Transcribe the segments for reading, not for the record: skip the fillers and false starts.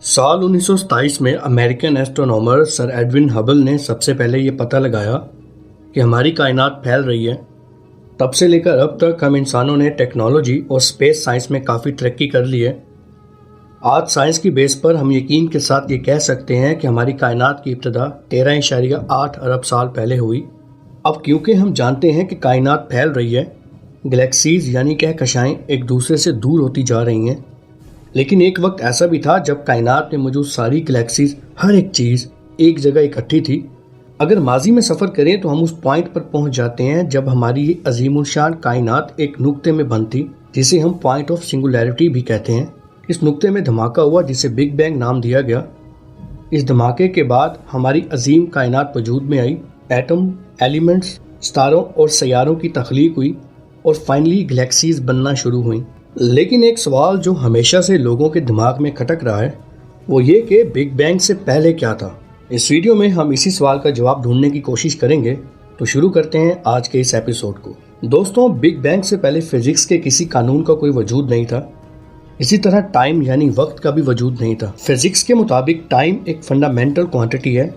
साल 1927 में American astronomer sir Edwin Hubble ने सबसे पहले ये पता लगाया कि हमारी कायनात फैल रही है। तब से लेकर अब तक हम इंसानों ने टेक्नोलॉजी और स्पेस साइंस में काफ़ी तरक्की कर ली है। आज साइंस की बेस पर हम यकीन के साथ ये कह सकते हैं कि हमारी कायनात की इब्तिदा 13.8 अरब साल पहले हुई। अब क्योंकि हम जानते हैं कि कायनात फैल रही है, गैलेक्सीज यानी कहकशाएं एक दूसरे से दूर होती जा रही हैं, लेकिन एक वक्त ऐसा भी था जब कायनात में मौजूद सारी गैलेक्सीज, हर एक चीज़ एक जगह इकट्ठी थी। अगर माजी में सफ़र करें तो हम उस पॉइंट पर पहुंच जाते हैं जब हमारी ये अजीमुशान कायनात एक नुक्ते में बंद थी, जिसे हम पॉइंट ऑफ सिंगुलैरिटी भी कहते हैं। इस नुक्ते में धमाका हुआ जिसे बिग बैंग नाम दिया गया। इस धमाके के बाद हमारी अजीम कायनात वजूद में आई। एटम, एलिमेंट्स, सितारों और सैयारों की तख्लीक हुई और फाइनली गैलेक्सीज बनना शुरू हुई। लेकिन एक सवाल जो हमेशा से लोगों के दिमाग में खटक रहा है वो ये कि बिग बैंग से पहले क्या था। इस वीडियो में हम इसी सवाल का जवाब ढूंढने की कोशिश करेंगे। तो शुरू करते हैं आज के इस एपिसोड को। दोस्तों, बिग बैंग से पहले फिजिक्स के किसी कानून का कोई वजूद नहीं था। इसी तरह टाइम यानी वक्त का भी वजूद नहीं था। फिजिक्स के मुताबिक टाइम एक फंडामेंटल क्वांटिटी है।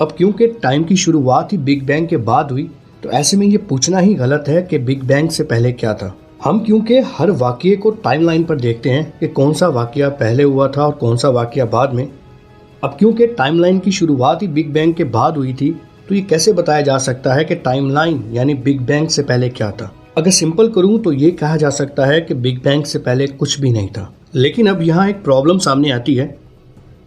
अब क्योंकि टाइम की शुरुआत ही बिग बैंग के बाद हुई, तो ऐसे में ये पूछना ही गलत है कि बिग बैंग से पहले क्या था। हम क्योंकि हर वाक़ये को टाइमलाइन पर देखते हैं कि कौन सा वाक़या पहले हुआ था और कौन सा वाक़या बाद में। अब क्योंकि टाइमलाइन की शुरुआत ही बिग बैंग के बाद हुई थी, तो ये कैसे बताया जा सकता है कि टाइमलाइन यानी बिग बैंग से पहले क्या था। अगर सिंपल करूं तो ये कहा जा सकता है कि बिग बैंग से पहले कुछ भी नहीं था। लेकिन अब यहाँ एक प्रॉब्लम सामने आती है।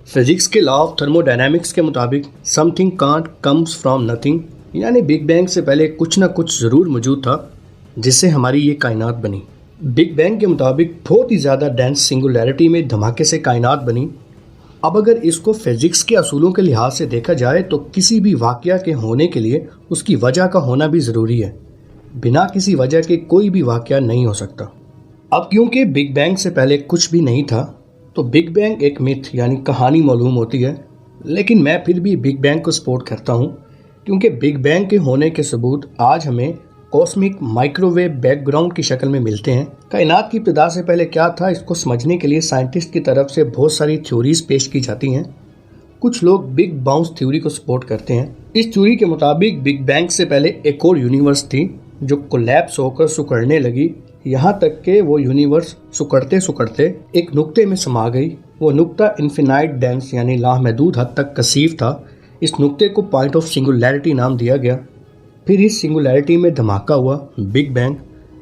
फिजिक्स के लॉ ऑफ थर्मोडायनामिक्स के मुताबिक something can't comes from nothing, यानी बिग बैंग से पहले कुछ ना कुछ ज़रूर मौजूद था जिससे हमारी ये कायनात बनी। बिग बैंग के मुताबिक बहुत ही ज़्यादा डेंस सिंगुलैरिटी में धमाके से कायनात बनी। अब अगर इसको फिजिक्स के असूलों के लिहाज से देखा जाए तो किसी भी वाक़या के होने के लिए उसकी वजह का होना भी ज़रूरी है। बिना किसी वजह के कोई भी वाक़या नहीं हो सकता। अब क्योंकि बिग बैंग से पहले कुछ भी नहीं था, तो बिग बैंग एक मिथ यानी कहानी मालूम होती है। लेकिन मैं फिर भी बिग बैंग को सपोर्ट करता हूँ, क्योंकि बिग बैंग के होने के सबूत आज हमें कॉस्मिक माइक्रोवेव बैकग्राउंड की शक्ल में मिलते हैं। कायनात की इब्तिदा से पहले क्या था, इसको समझने के लिए साइंटिस्ट की तरफ से बहुत सारी थ्योरीज पेश की जाती हैं। कुछ लोग बिग बाउंस थ्योरी को सपोर्ट करते हैं। इस थ्योरी के मुताबिक बिग बैंग से पहले एक और यूनिवर्स थी जो कोलैप्स होकर सिकुड़ने लगी, यहाँ तक कि वो यूनिवर्स सिकुड़ते सिकुड़ते एक नुक्ते में समा गई। वो नुक्ता इन्फिनाइट डेंस यानी लामहदूद हद तक कसीफ था। इस नुक्ते को पॉइंट ऑफ सिंगुलैरिटी नाम दिया गया। फिर इस सिंगुलैरिटी में धमाका हुआ, बिग बैंग।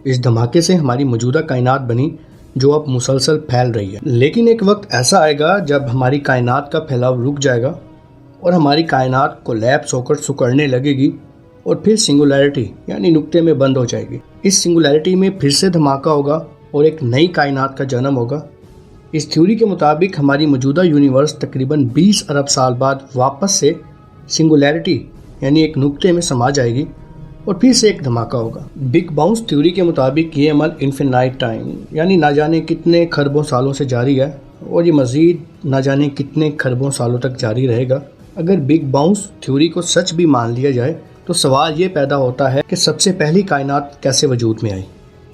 इस धमाके से हमारी मौजूदा कायनात बनी जो अब मुसलसल फैल रही है। लेकिन एक वक्त ऐसा आएगा जब हमारी कायनात का फैलाव रुक जाएगा और हमारी कायनात कोलैप्स होकर सिकुड़ने लगेगी और फिर सिंगुलैरिटी यानी नुक्ते में बंद हो जाएगी। इस सिंगुलैरिटी में फिर से धमाका होगा और एक नई कायनात का जन्म होगा। इस थ्योरी के मुताबिक हमारी मौजूदा यूनिवर्स तकरीबन 20 अरब साल बाद वापस से सिंगुलैरिटी यानी एक नुक्ते में समा जाएगी और फिर से एक धमाका होगा। बिग बाउंस थ्योरी के मुताबिक ये अमल इन्फिनाइट टाइम यानी ना जाने कितने खरबों सालों से जारी है और ये मज़ीद ना जाने कितने खरबों सालों तक जारी रहेगा। अगर बिग बाउंस थ्योरी को सच भी मान लिया जाए तो सवाल ये पैदा होता है कि सबसे पहली कायनात कैसे वजूद में आई।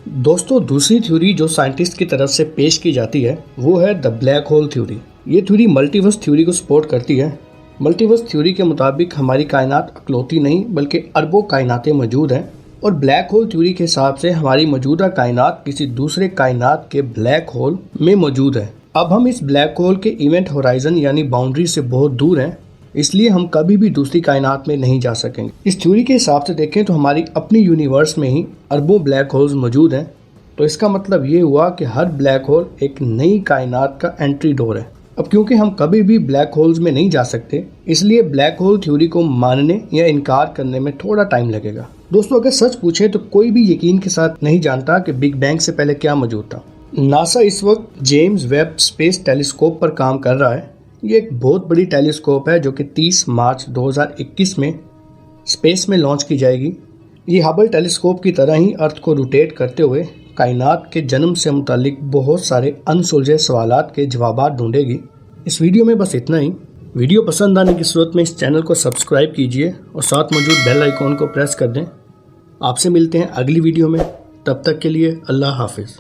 दोस्तों, दूसरी थ्योरी जो साइंटिस्ट की तरफ से पेश की जाती है वो है द ब्लैक होल थ्योरी। ये थ्योरी मल्टीवर्स थ्योरी को सपोर्ट करती है। मल्टीवर्स थ्योरी के मुताबिक हमारी कायनात अकलौती नहीं बल्कि अरबों कायनातें मौजूद हैं और ब्लैक होल थ्योरी के हिसाब से हमारी मौजूदा कायनात किसी दूसरे कायनात के ब्लैक होल में मौजूद है। अब हम इस ब्लैक होल के इवेंट होराइजन यानी बाउंड्री से बहुत दूर हैं, इसलिए हम कभी भी दूसरी कायनात में नहीं जा सकेंगे। इस थ्योरी के हिसाब से देखें तो हमारी अपनी यूनिवर्स में ही अरबों ब्लैक होल्स मौजूद हैं। तो इसका मतलब ये हुआ कि हर ब्लैक होल एक नई कायनात का एंट्री डोर है। अब क्योंकि हम कभी भी ब्लैक होल्स में नहीं जा सकते, इसलिए ब्लैक होल थ्योरी को मानने या इनकार करने में थोड़ा टाइम लगेगा। दोस्तों, अगर सच पूछे तो कोई भी यकीन के साथ नहीं जानता कि बिग बैंग से पहले क्या मौजूद था। नासा इस वक्त जेम्स वेब स्पेस टेलीस्कोप पर काम कर रहा है। ये एक बहुत बड़ी टेलीस्कोप है जो कि 30 मार्च 2021 में स्पेस में लॉन्च की जाएगी। ये हबल टेलीस्कोप की तरह ही अर्थ को रोटेट करते हुए कायनात के जन्म से मुतालिक बहुत सारे अनसुलझे सवालात के जवाबात ढूंढेगी। इस वीडियो में बस इतना ही। वीडियो पसंद आने की सूरत में इस चैनल को सब्सक्राइब कीजिए और साथ मौजूद बेल आइकॉन को प्रेस कर दें। आपसे मिलते हैं अगली वीडियो में। तब तक के लिए अल्लाह हाफिज़।